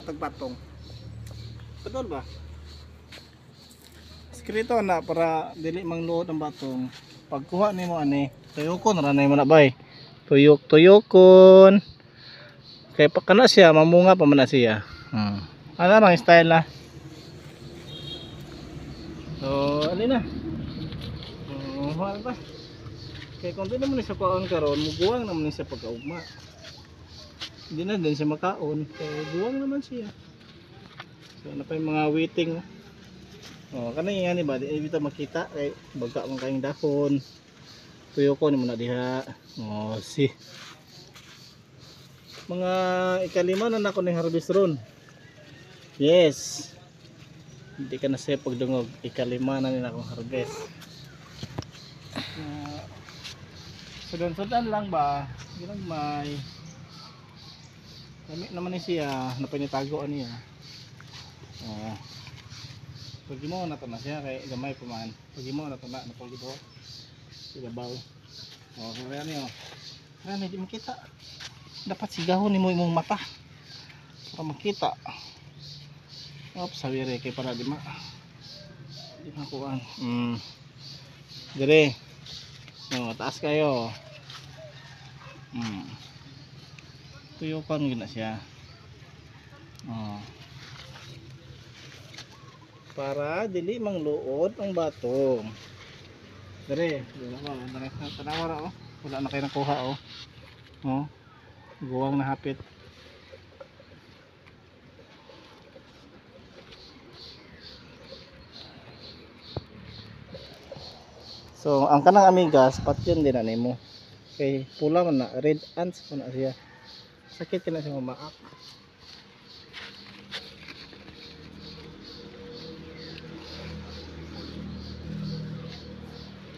Tagbatong. Betul ba? Skrito na para dili mangluod ang batong. Pagkuha nimo ani, tuyokon ra nay mo na bay. Tuyok-tuyokon. Kay pa kana siya mamunga pa man na siya. Ano mang style na. So, ali na. Wala ba? Kay kung di naman siya kaon karon, muguwang naman siya pagkaugma. Hindi na din siya makaon, kaya guwang naman siya. So, ano pa yung mga waiting. Kanina yan ba, di bitaw makita kay baga man kayong dahon. Tuyo ko ni muna diha. Si mga ikalima na nako ning harvest ron. Yes. Hindi ka na siya pagdungog, ikalima na nila akong harvest. Sudan-sudan lang ba? Ginagmay. Dami naman siya, napinitago niya. Pag mo na to na siya kay gamay pa man. Pag mo na to na napagi do. Sigabaw. Kaya niyo. Ano di makita. Dapat sigahon nimo imong mata para makita. Sabi re kay para di makuan. Dire. Taas kayo. Tuyukan gina siya. Para dili mangluod ang batong. Dire, tanawa ra wala na kayo nakuha guwang na hapit. So ang kanang amigas patyon din na nimo. Kay pula man na, red ants man na siya. Sakit ka na siya maak.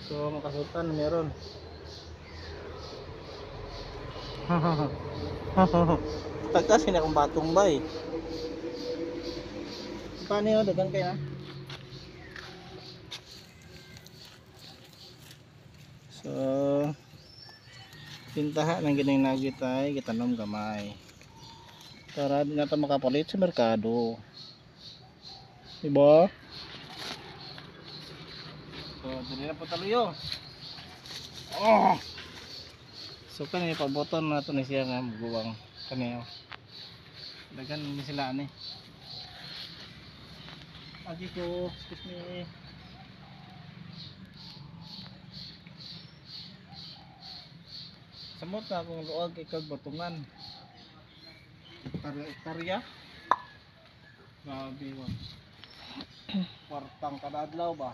So makasutan meron. Tagkas na akong batong bay. Paano yun? Dagan kayo na? So pintaha ng gining nagitay gitanom gamay. Para di natin makapalit sa merkado. Diba? So, dali na po taluyo. So, kanina paboton na ito na siya nga maguwang. Kanina. Dagan na sila ani. Agi ko, excuse me. Samot na akong luwag ikag batungan. Hektarya. Grabe mo. Kwartang kada adlaw ba?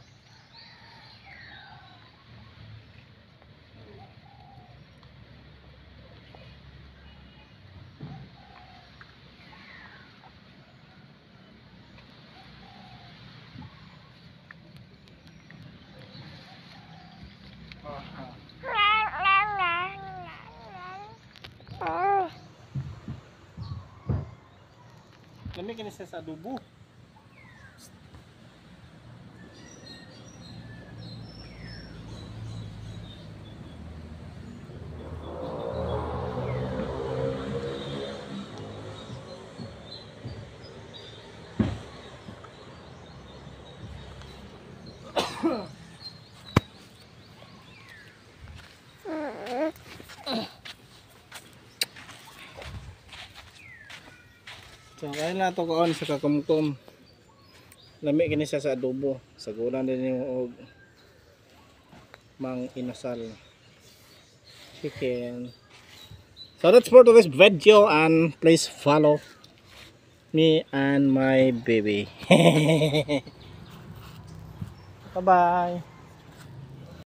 Kami kini sa adobo. So kaya na ito kaon sa kakumkum. Lami kini siya sa adobo. Sagulan din yung og mang inasal chicken. So that's for today's video, and please follow me and my baby. Bye bye.